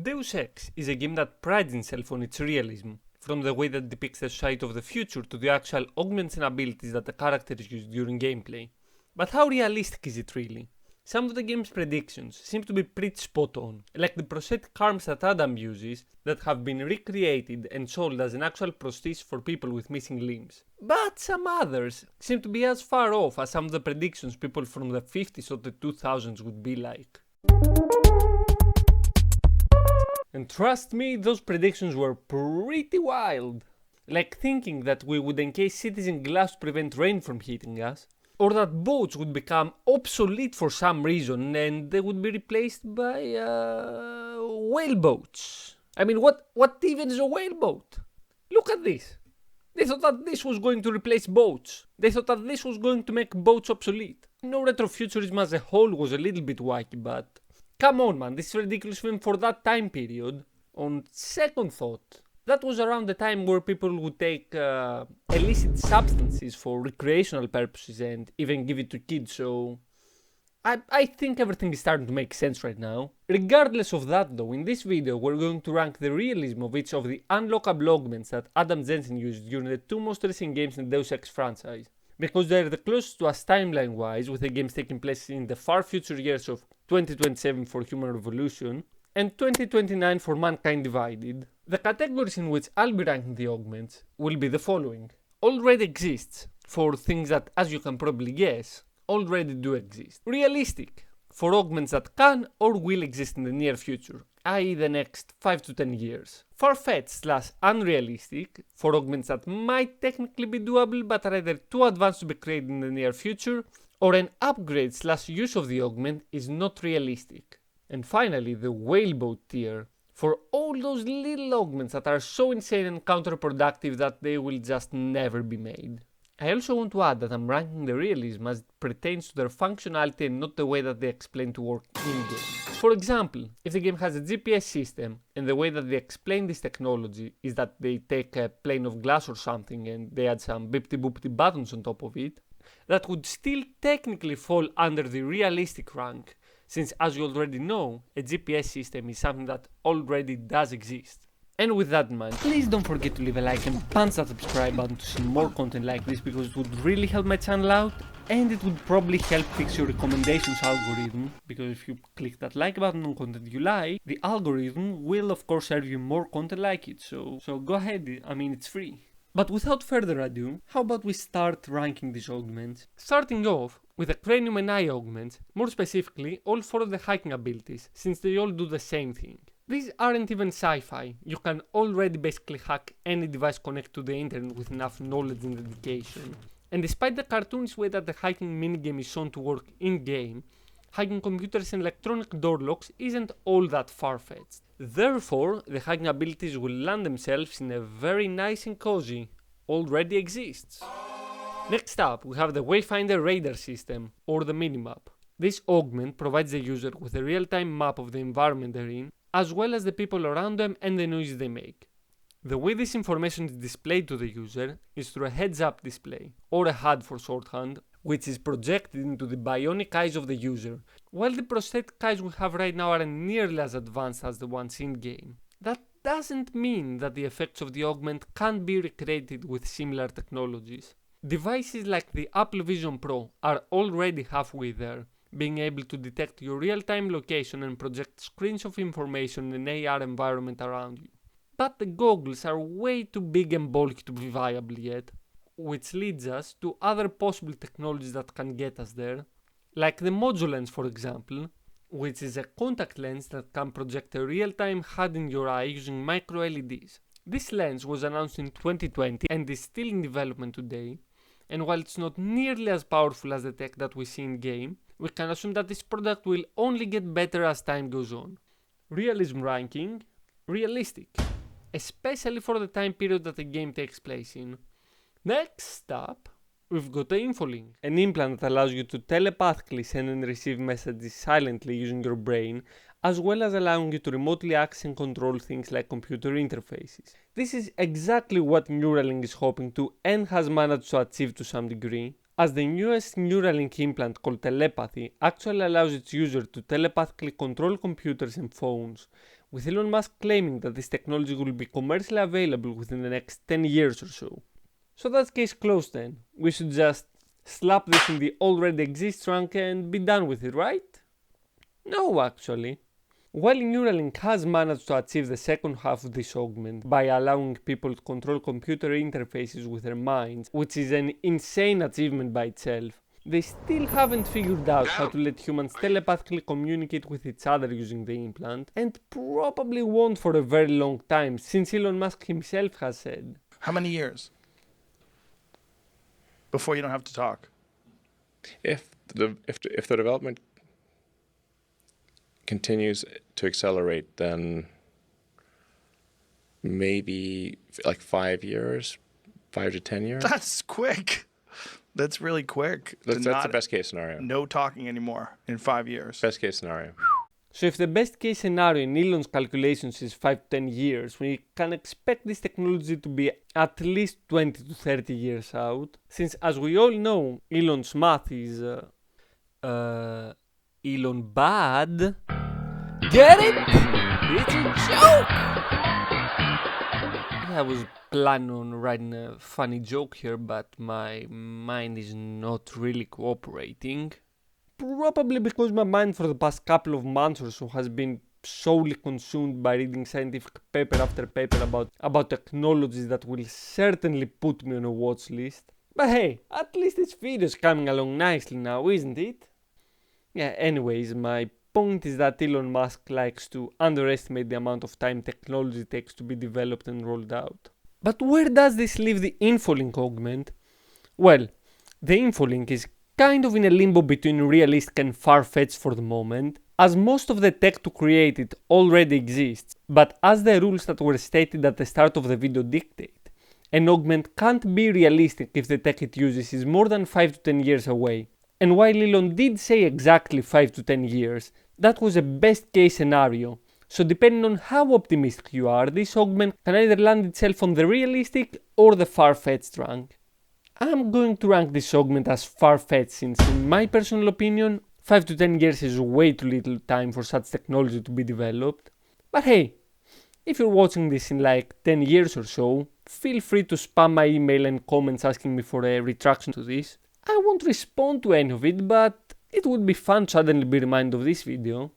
Deus Ex is a game that prides itself on its realism, from the way that it depicts the society of the future to the actual augments and abilities that the characters use during gameplay. But how realistic is it really? Some of the game's predictions seem to be pretty spot on, like the prosthetic arms that Adam uses that have been recreated and sold as an actual prosthesis for people with missing limbs. But some others seem to be as far off as some of the predictions people from the 50s or the 2000s would be like. And trust me, those predictions were pretty wild. Like thinking that we would encase cities in glass to prevent rain from hitting us, or that boats would become obsolete for some reason and they would be replaced by whaleboats. I mean, what even is a whaleboat? Look at this. They thought that this was going to replace boats. They thought that this was going to make boats obsolete. No, retrofuturism as a whole was a little bit wacky, but come on, man, this is ridiculous even for that time period. On second thought, that was around the time where people would take illicit substances for recreational purposes and even give it to kids, so I think everything is starting to make sense right now. Regardless of that though, in this video we're going to rank the realism of each of the unlockable augments that Adam Jensen used during the two most recent games in the Deus Ex franchise, because they're the closest to us timeline wise, with the games taking place in the far future years of 2027 for Human Revolution and 2029 for Mankind Divided. The categories in which I'll be ranking the augments will be the following. Already exists, for things that, as you can probably guess, already do exist. Realistic, for augments that can or will exist in the near future, i.e. the next 5 to 10 years. Far-fetched / unrealistic, for augments that might technically be doable but are either too advanced to be created in the near future, or an upgrade / use of the augment is not realistic. And finally, the whaleboat tier, for all those little augments that are so insane and counterproductive that they will just never be made. I also want to add that I'm ranking the realism as it pertains to their functionality and not the way that they explain to work in-game. For example, if the game has a GPS system and the way that they explain this technology is that they take a plane of glass or something and they add some beepty-boopty buttons on top of it, that would still technically fall under the realistic rank, since as you already know, a GPS system is something that already does exist. And with that in mind, please don't forget to leave a like and punch that subscribe button to see more content like this, because it would really help my channel out and it would probably help fix your recommendations algorithm, because if you click that like button on content you like, the algorithm will of course serve you more content like it, so go ahead, I mean it's free. But without further ado, how about we start ranking these augments? Starting off with the cranium and eye augments, more specifically all 4 of the hiking abilities, since they all do the same thing. These aren't even sci-fi, you can already basically hack any device connected to the internet with enough knowledge and dedication. And despite the cartoonish way that the hiking minigame is shown to work in-game, hacking computers and electronic door locks isn't all that far-fetched. Therefore, the hacking abilities will land themselves in a very nice and cozy, already exists. Next up, we have the Wayfinder radar system, or the minimap. This augment provides the user with a real-time map of the environment they're in, as well as the people around them and the noise they make. The way this information is displayed to the user is through a heads-up display, or a HUD for shorthand, which is projected into the bionic eyes of the user, while the prosthetic eyes we have right now aren't nearly as advanced as the ones in-game. That doesn't mean that the effects of the augment can't be recreated with similar technologies. Devices like the Apple Vision Pro are already halfway there, being able to detect your real-time location and project screens of information in an AR environment around you. But the goggles are way too big and bulky to be viable yet, which leads us to other possible technologies that can get us there, like the Mojo Lens for example, which is a contact lens that can project a real-time HUD in your eye using micro LEDs. This lens was announced in 2020 and is still in development today, and while it's not nearly as powerful as the tech that we see in-game, we can assume that this product will only get better as time goes on. Realism ranking, realistic, especially for the time period that the game takes place in. Next up, we've got the Infolink, an implant that allows you to telepathically send and receive messages silently using your brain, as well as allowing you to remotely access and control things like computer interfaces. This is exactly what Neuralink is hoping to and has managed to achieve to some degree, as the newest Neuralink implant called Telepathy actually allows its user to telepathically control computers and phones with Elon Musk claiming that this technology will be commercially available within the next 10 years or so. So that's case closed then. We should just slap this in the already exists rank and be done with it, right? No, actually. While Neuralink has managed to achieve the second half of this augment by allowing people to control computer interfaces with their minds, which is an insane achievement by itself, they still haven't figured out how to let humans telepathically communicate with each other using the implant, and probably won't for a very long time, since Elon Musk himself has said. How many years before you don't have to talk? If the development continues to accelerate, then maybe like 5 years, 5 to 10 years. That's quick. That's really quick. That's the best case scenario. No talking anymore in 5 years. Best case scenario. So if the best case scenario in Elon's calculations is 5 to 10 years, we can expect this technology to be at least 20 to 30 years out, since as we all know, Elon's math is Elon bad. Get it? It's a joke! Yeah, I was planning on writing a funny joke here, but my mind is not really cooperating. Probably because my mind for the past couple of months or so has been solely consumed by reading scientific paper after paper about technologies that will certainly put me on a watch list. But hey, at least this video is coming along nicely now, isn't it? Yeah, anyways, my point is that Elon Musk likes to underestimate the amount of time technology takes to be developed and rolled out. But where does this leave the infolink augment? Well, the infolink is kind of in a limbo between realistic and far-fetched for the moment, as most of the tech to create it already exists, but as the rules that were stated at the start of the video dictate, an augment can't be realistic if the tech it uses is more than 5 to 10 years away. And while Elon did say exactly 5 to 10 years, that was a best case scenario. So depending on how optimistic you are, this augment can either land itself on the realistic or the far-fetched rank. I'm going to rank this augment as far-fetched since, in my personal opinion, 5 to 10 years is way too little time for such technology to be developed. But hey, if you're watching this in like 10 years or so, feel free to spam my email and comments asking me for a retraction to this. I won't respond to any of it, but it would be fun to suddenly be reminded of this video.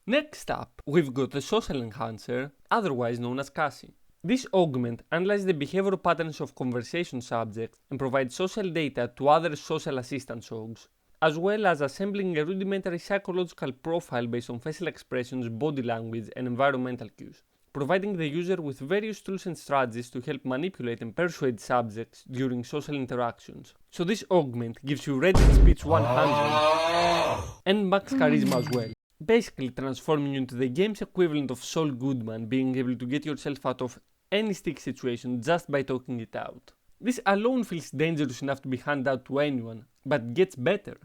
Next up, we've got the social enhancer, otherwise known as Cassie. This augment analyzes the behavioral patterns of conversation subjects and provides social data to other social assistance augs, as well as assembling a rudimentary psychological profile based on facial expressions, body language, and environmental cues, providing the user with various tools and strategies to help manipulate and persuade subjects during social interactions. So this augment gives you Reddit Speech 100 and max charisma as well, basically transforming you into the game's equivalent of Saul Goodman, being able to get yourself out of any stick situation just by talking it out. This alone feels dangerous enough to be handed out to anyone, but gets better,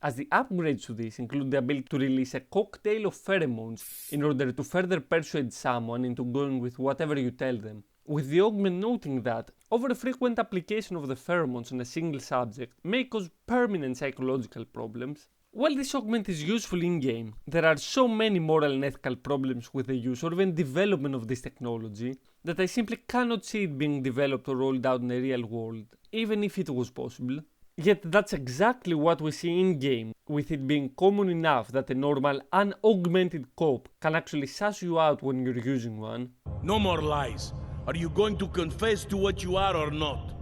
as the upgrades to this include the ability to release a cocktail of pheromones in order to further persuade someone into going with whatever you tell them, with the augment noting that over-frequent application of the pheromones on a single subject may cause permanent psychological problems. While this augment is useful in-game, there are so many moral and ethical problems with the use or even development of this technology that I simply cannot see it being developed or rolled out in the real world, even if it was possible. Yet that's exactly what we see in-game, with it being common enough that a normal, unaugmented cop can actually suss you out when you're using one. No more lies. Are you going to confess to what you are or not?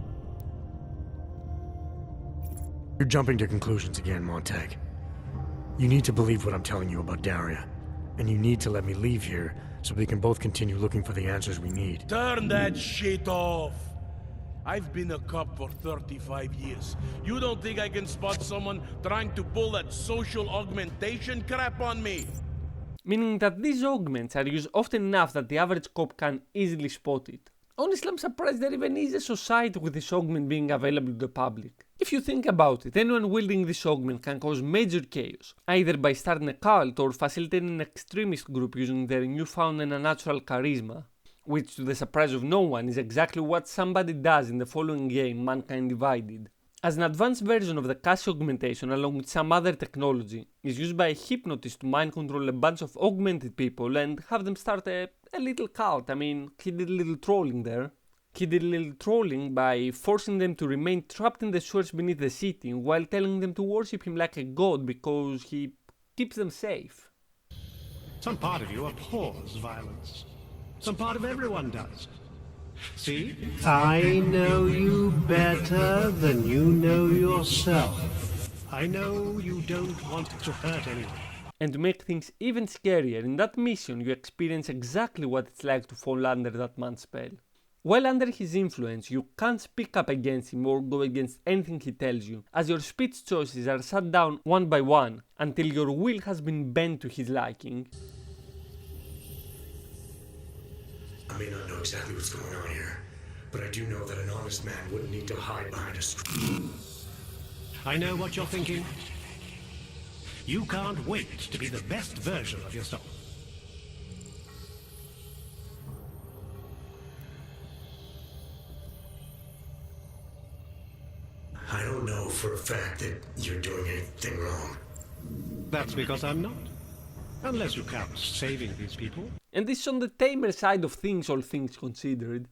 You're jumping to conclusions again, Montag. You need to believe what I'm telling you about Daria, and you need to let me leave here so we can both continue looking for the answers we need. Turn that shit off! I've been a cop for 35 years. You don't think I can spot someone trying to pull that social augmentation crap on me? Meaning that these augments are used often enough that the average cop can easily spot it. Honestly, I'm surprised there even is a society with this augment being available to the public. If you think about it, anyone wielding this augment can cause major chaos, either by starting a cult or facilitating an extremist group using their newfound and unnatural charisma, which to the surprise of no one is exactly what somebody does in the following game, Mankind Divided. As an advanced version of the Cassie augmentation, along with some other technology, is used by a hypnotist to mind control a bunch of augmented people and have them start a little cult. I mean, he did a little trolling there. He did a little trolling by forcing them to remain trapped in the sewers beneath the city while telling them to worship him like a god because he keeps them safe. Some part of you abhors violence. Some part of everyone does. See? I know you better than you know yourself. I know you don't want to hurt anyone. And to make things even scarier, in that mission you experience exactly what it's like to fall under that man's spell. While under his influence, you can't speak up against him or go against anything he tells you, as your speech choices are shut down one by one until your will has been bent to his liking. I may not know exactly what's going on here, but I do know that an honest man wouldn't need to hide behind a screen. I know what you're thinking. You can't wait to be the best version of yourself. I don't know for a fact that you're doing anything wrong. That's because I'm not. Unless you count saving these people. And this is on the tamer side of things, all things considered.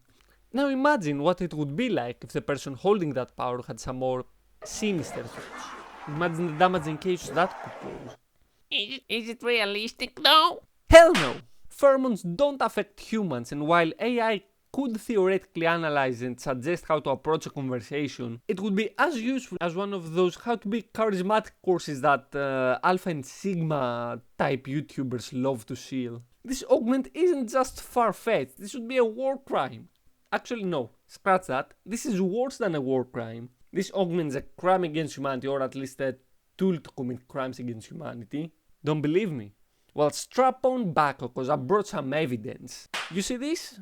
Now imagine what it would be like if the person holding that power had some more sinister thoughts. Imagine the damaging chaos that could cause. Is it realistic though? Hell no! Pheromones don't affect humans, and while AI could theoretically analyze and suggest how to approach a conversation, it would be as useful as one of those how to be charismatic courses that Alpha and Sigma type YouTubers love to seal. This augment isn't just far-fetched, this would be a war crime. Actually no, scratch that, this is worse than a war crime. This augment is a crime against humanity, or at least a tool to commit crimes against humanity. Don't believe me? Well, strap on back, cause I brought some evidence. You see this?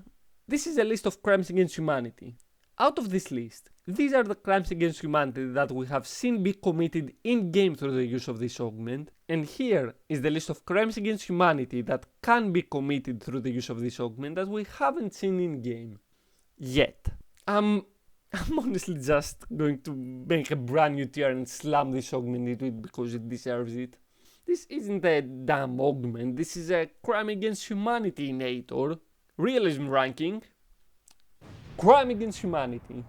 This is a list of crimes against humanity. Out of this list, these are the crimes against humanity that we have seen be committed in-game through the use of this augment, and here is the list of crimes against humanity that can be committed through the use of this augment that we haven't seen in-game. Yet. I'm honestly just going to make a brand new tier and slam this augment into it because it deserves it. This isn't a damn augment, this is a crime against humanity inator. Realism Ranking. Crime against humanity.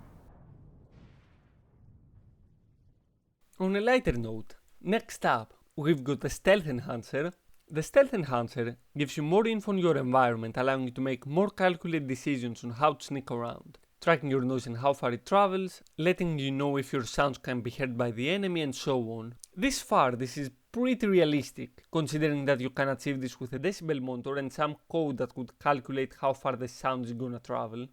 On a lighter note, next up, we've got the Stealth Enhancer. The Stealth Enhancer gives you more info on your environment, allowing you to make more calculated decisions on how to sneak around, tracking your noise and how far it travels, letting you know if your sounds can be heard by the enemy, and so on. This is pretty realistic, considering that you can achieve this with a decibel monitor and some code that could calculate how far the sound is gonna travel.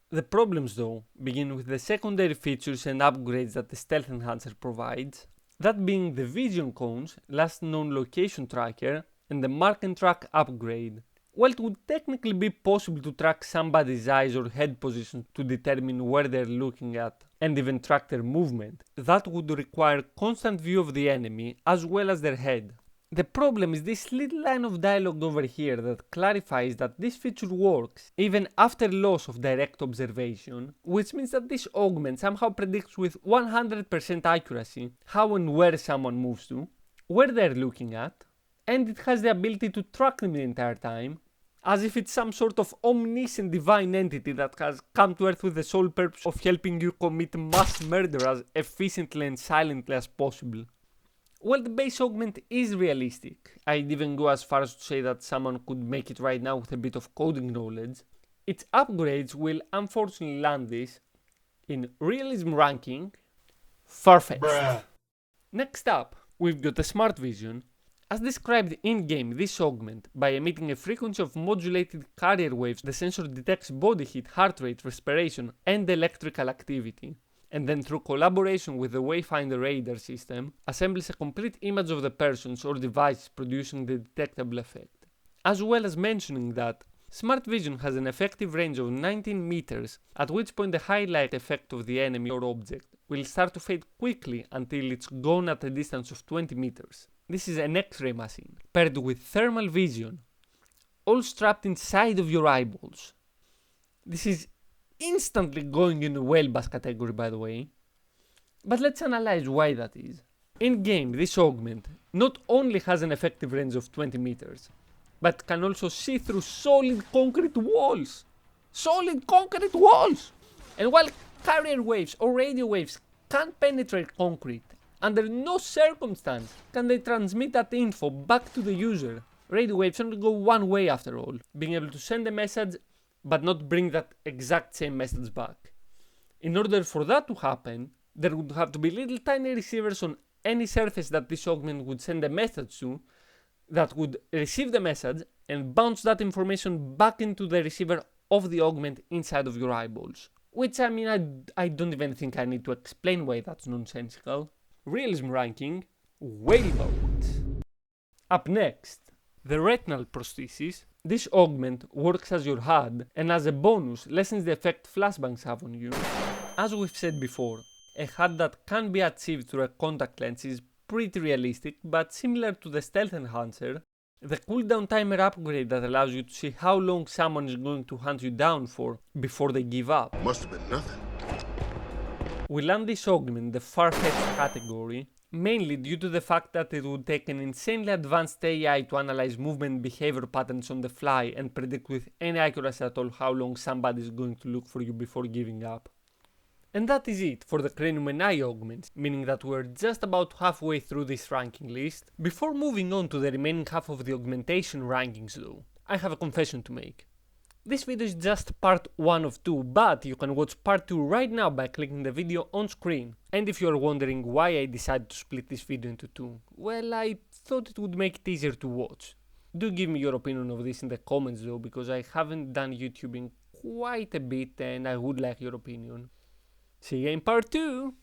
The problems though begin with the secondary features and upgrades that the Stealth Enhancer provides, that being the vision cones, last known location tracker, and the mark and track upgrade. While it would technically be possible to track somebody's eyes or head position to determine where they're looking at and even track their movement, that would require constant view of the enemy as well as their head. The problem is this little line of dialogue over here that clarifies that this feature works even after loss of direct observation, which means that this augment somehow predicts with 100% accuracy how and where someone moves to, where they're looking at, and it has the ability to track them the entire time, as if it's some sort of omniscient divine entity that has come to Earth with the sole purpose of helping you commit mass murder as efficiently and silently as possible. While the base augment is realistic, I'd even go as far as to say that someone could make it right now with a bit of coding knowledge, its upgrades will unfortunately land this in Realism Ranking, far-fetched. Next up, we've got the Smart Vision. As described in-game, this augment, by emitting a frequency of modulated carrier waves, the sensor detects body heat, heart rate, respiration, and electrical activity, and then through collaboration with the Wayfinder radar system, assembles a complete image of the persons or devices producing the detectable effect. As well as mentioning that Smart Vision has an effective range of 19 meters, at which point the highlight effect of the enemy or object will start to fade quickly until it's gone at a distance of 20 meters. This is an X-ray machine, paired with thermal vision, all strapped inside of your eyeballs. This is instantly going in the whale bass category, by the way. But let's analyze why that is. In-game, this augment not only has an effective range of 20 meters, but can also see through solid concrete walls. Solid concrete walls! And while carrier waves or radio waves can't penetrate concrete, under no circumstance can they transmit that info back to the user. Radio waves only go one way after all, being able to send a message but not bring that exact same message back. In order for that to happen, there would have to be little tiny receivers on any surface that this augment would send a message to that would receive the message and bounce that information back into the receiver of the augment inside of your eyeballs. Which, I mean, I don't even think I need to explain why that's nonsensical. Realism Ranking, Whaleboat. Up next, the retinal prosthesis. This augment works as your HUD and as a bonus lessens the effect flashbangs have on you. As we've said before, a HUD that can be achieved through a contact lens is pretty realistic, but similar to the stealth enhancer, the cooldown timer upgrade that allows you to see how long someone is going to hunt you down for before they give up. Must have been nothing. We land this augment in the far-fetched category, mainly due to the fact that it would take an insanely advanced AI to analyze movement and behavior patterns on the fly and predict with any accuracy at all how long somebody is going to look for you before giving up. And that is it for the cranium and eye augments, meaning that we're just about halfway through this ranking list. Before moving on to the remaining half of the augmentation rankings though, I have a confession to make. This video is just part 1 of 2, but you can watch part 2 right now by clicking the video on screen. And if you are wondering why I decided to split this video into 2, well, I thought it would make it easier to watch. Do give me your opinion of this in the comments though, because I haven't done YouTubing quite a bit and I would like your opinion. See you in part 2!